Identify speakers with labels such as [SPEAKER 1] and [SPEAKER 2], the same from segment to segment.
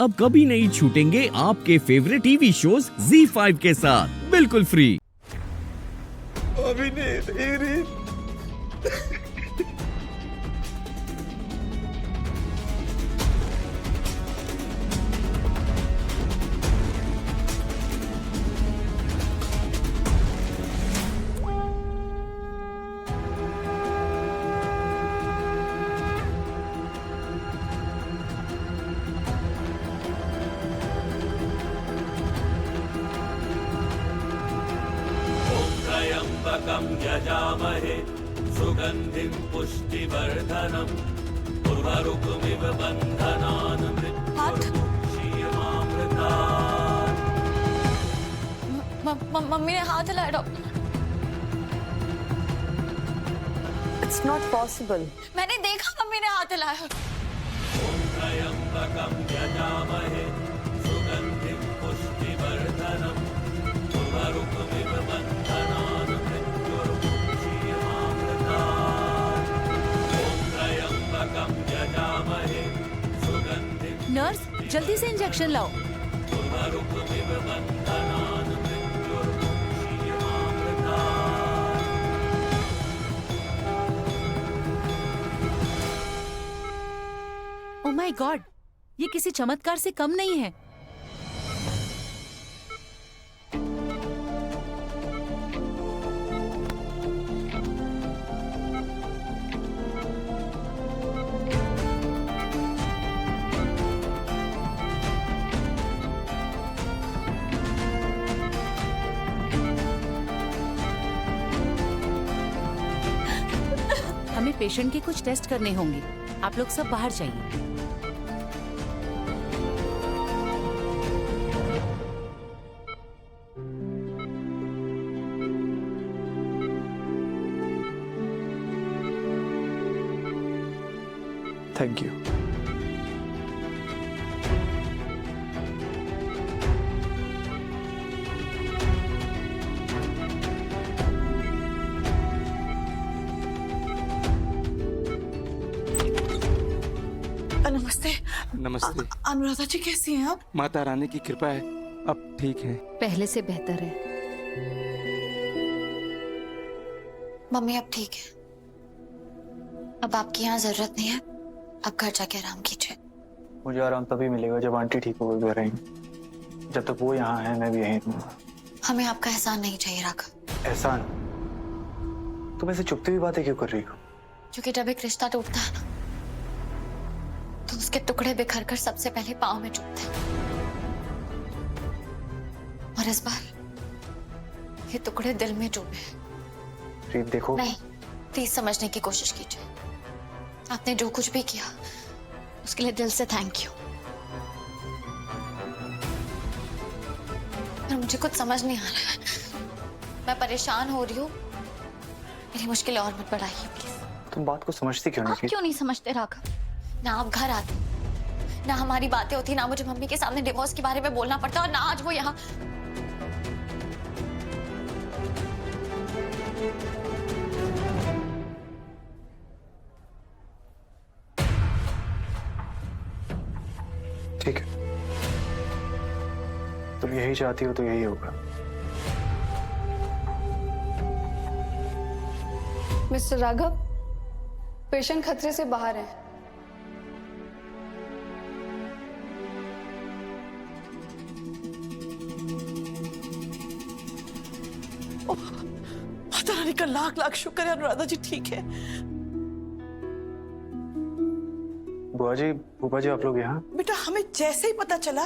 [SPEAKER 1] अब कभी नहीं छूटेंगे आपके फेवरेट टीवी शोज ZEE5 के साथ बिल्कुल फ्री।
[SPEAKER 2] अभी
[SPEAKER 3] त्र्यम्बकं यजामहे सुगन्धिं पुष्टिवर्धनम् उर्वरुकमिव बन्धनान् मृत्युर्मुक्षीयमामृतात्।
[SPEAKER 4] मम्मी ने हाथ हिलाया डॉक्टर।
[SPEAKER 5] It's not possible.
[SPEAKER 4] मैंने देखा मम्मी ने हाथ हिलाया।
[SPEAKER 3] त्र्यम्बकं यजामहे सुगन्धिं पुष्टिवर्धनम् उर्वरुकमिव बन्धनान् मृत्युर्मुक्षीयमामृतात्। त्र्यम्बकं यजामहे सुगन्धिं
[SPEAKER 6] नर्स, जल्दी से इंजेक्शन लाओ।
[SPEAKER 3] उर्वरुकमिव बन्धनान् मृत्युर्मुक्षीयमामृतात्।
[SPEAKER 6] ओह माय गॉड, ये किसी चमत्कार से कम नहीं है। हमें पेशेंट के कुछ टेस्ट करने होंगे। आप लोग सब बाहर जाइए।
[SPEAKER 2] Thank you.
[SPEAKER 5] नमस्ते।
[SPEAKER 7] नमस्ते।
[SPEAKER 5] अनुराधा जी कैसी हैं आप?
[SPEAKER 7] माता रानी की कृपा है, अब ठीक है।
[SPEAKER 6] पहले से बेहतर है।
[SPEAKER 4] मम्मी अब ठीक है। अब आपकी यहाँ जरूरत नहीं है। अब घर जाके आराम कीजिए।
[SPEAKER 2] मुझे आराम तभी मिलेगा जब आंटी ठीक हो गई रहेंगी। जब तक वो यहाँ है मैं भी यहीं रहूंगा।
[SPEAKER 4] हमें आपका एहसान नहीं चाहिए राघव।
[SPEAKER 2] एहसान? तुम ऐसे चुपती हुई बातें क्यों कर रही हो?
[SPEAKER 4] क्योंकि जब एक रिश्ता टूटता है ना, तो उसके टुकड़े बिखर कर सबसे पहले पाँव में चुभते हैं। और इस बार ये टुकड़े दिल में चुभे।
[SPEAKER 2] रीत देखो।
[SPEAKER 4] नहीं, प्लीज समझने की कोशिश कीजिए। आपने जो कुछ भी किया उसके लिए दिल से थैंक यू। पर मुझे कुछ समझ नहीं आ रहा है। मैं परेशान हो रही हूँ। मेरी मुश्किलें और मत बढ़ाइए प्लीज।
[SPEAKER 2] तुम बात को समझती क्यों
[SPEAKER 4] आप
[SPEAKER 2] नहीं?
[SPEAKER 4] क्यों नहीं समझते राघव? ना आप घर आते, ना हमारी बातें होती, ना मुझे मम्मी के सामने डिवोर्स के बारे में बोलना पड़ता, और ना आज वो यहाँ।
[SPEAKER 2] ठीक है, तुम यही चाहती हो तो यही होगा।
[SPEAKER 8] मिस्टर राघव, पेशेंट खतरे से बाहर है।
[SPEAKER 5] माता रानी का लाख लाख शुक्र है, अनुराधा जी ठीक है।
[SPEAKER 2] बुआ जी, फूफा जी, आप लोग यहाँ?
[SPEAKER 5] बेटा हमें जैसे ही पता चला,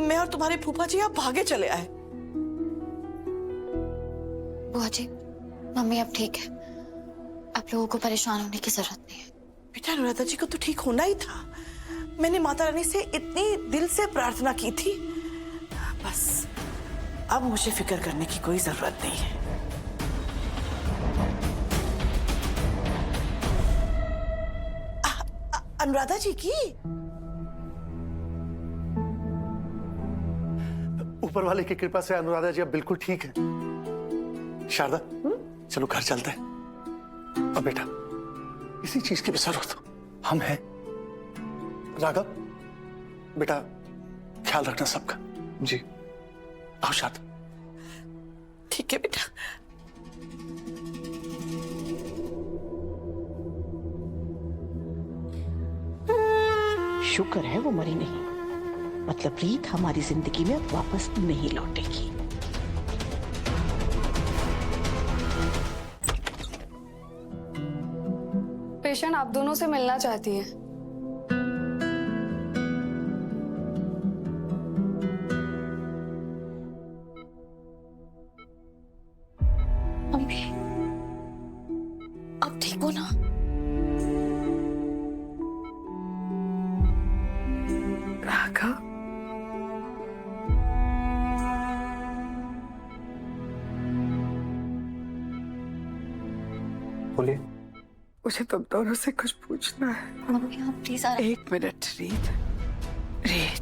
[SPEAKER 5] मैं और तुम्हारे फूफा जी आप भागे चले आए।
[SPEAKER 4] बुआ जी, मम्मी अब ठीक है। आप लोगों को परेशान होने की जरूरत नहीं है।
[SPEAKER 5] बेटा अनुराधा जी को तो ठीक होना ही था। मैंने माता रानी से इतनी दिल से प्रार्थना की थी। बस अब मुझे फिक्र करने की कोई जरूरत नहीं है। अनुराधा जी की
[SPEAKER 9] ऊपर वाले की कृपा से अनुराधा जी अब बिल्कुल ठीक है। शारदा, चलो घर चलते हैं। अब बेटा इसी चीज की भी जरूरत हो, हम हैं। राघव बेटा, ख्याल रखना सबका।
[SPEAKER 2] जी।
[SPEAKER 9] आओ शारदा।
[SPEAKER 5] ठीक है बेटा। शुक्र है वो मरी नहीं, मतलब रीत हमारी जिंदगी में वापस नहीं लौटेगी।
[SPEAKER 8] पेशेंट आप दोनों से मिलना चाहती है।
[SPEAKER 4] मम्मी, आप ठीक हो ना?
[SPEAKER 5] राघव,
[SPEAKER 2] बोलिए।
[SPEAKER 5] मुझे तुम दोनों से कुछ पूछना है।
[SPEAKER 4] मम्मी आप प्लीज
[SPEAKER 5] एक मिनट रीत। रीत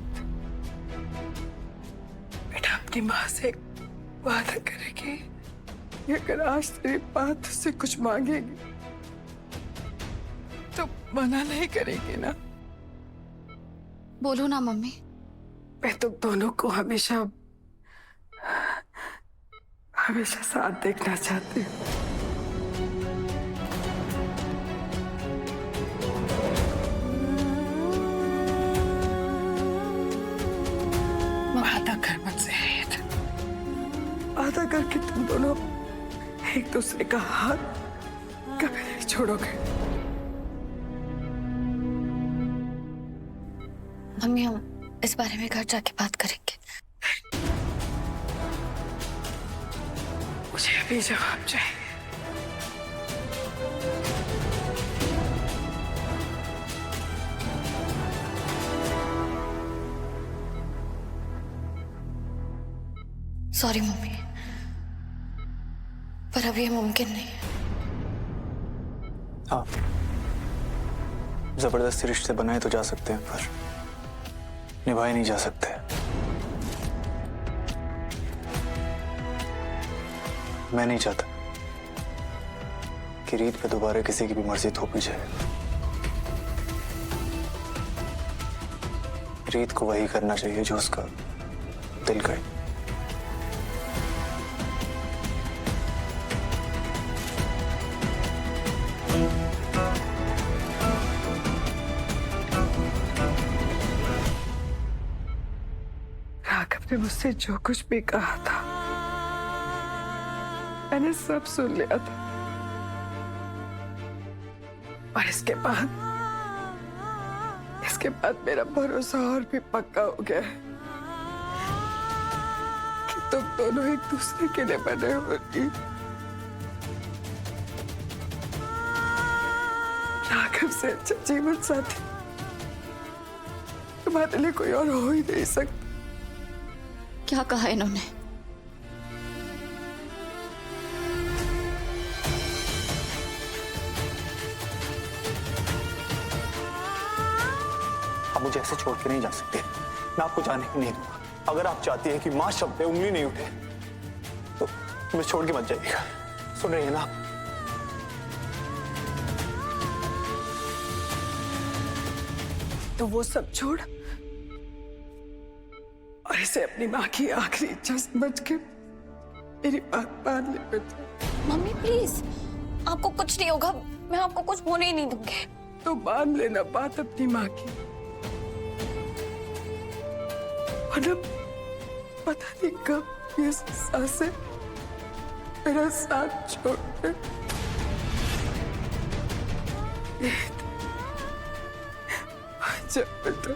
[SPEAKER 5] बेटा, अपनी माँ से वादा करेगी कि अगर आज तेरी बात से कुछ मांगेगी तो मना नहीं करेगी ना?
[SPEAKER 8] बोलो ना मम्मी।
[SPEAKER 5] मैं तुम दोनों को हमेशा हमेशा साथ देखना चाहती हूँ। वादा कर मुझसे रीत, वादा करके तुम दोनों एक दूसरे का हाथ कभी नहीं छोड़ोगे।
[SPEAKER 4] मम्मी हम इस बारे में घर जाके बात करेंगे।
[SPEAKER 5] मुझे अभी जवाब चाहिए।
[SPEAKER 4] सॉरी मम्मी, पर अब ये मुमकिन नहीं है।
[SPEAKER 2] हाँ, जबरदस्ती रिश्ते बनाए तो जा सकते हैं, पर निभाए नहीं जा सकते। मैं नहीं चाहता कि रीत पे दोबारा किसी की भी मर्जी थोपी जाए। रीत को वही करना चाहिए जो उसका दिल करे।
[SPEAKER 5] राघव ने मुझसे जो कुछ भी कहा था मैंने सब सुन लिया था, और इसके बाद मेरा भरोसा और भी पक्का हो गया है कि तुम दोनों एक दूसरे के लिए बने हो। राघव से अच्छा जीवन साथी तुम्हारे लिए कोई और हो ही नहीं सकता।
[SPEAKER 4] क्या कहा इन्होंने?
[SPEAKER 2] आप मुझे ऐसे छोड़ के नहीं जा सकते। मैं आपको जाने ही नहीं दूंगा। अगर आप चाहती हैं कि मां शब्द पे उंगली नहीं उठे तो मुझे छोड़ के मत जाइएगा। सुन रही है ना?
[SPEAKER 5] तो वो सब छोड़ और इसे अपनी माँ की आखिरी इच्छा समझ के मेरी बात मान ले बेटा।
[SPEAKER 4] मम्मी प्लीज, आपको कुछ नहीं होगा। मैं आपको कुछ होने ही नहीं दूंगी।
[SPEAKER 5] तो मान लेना बात अपनी माँ की। और अब पता नहीं कब ये सांसें मेरा साथ छोड़ दे। अच्छा बेटा।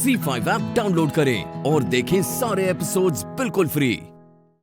[SPEAKER 1] ZEE5 ऐप डाउनलोड करें और देखें सारे एपिसोड्स बिल्कुल फ्री।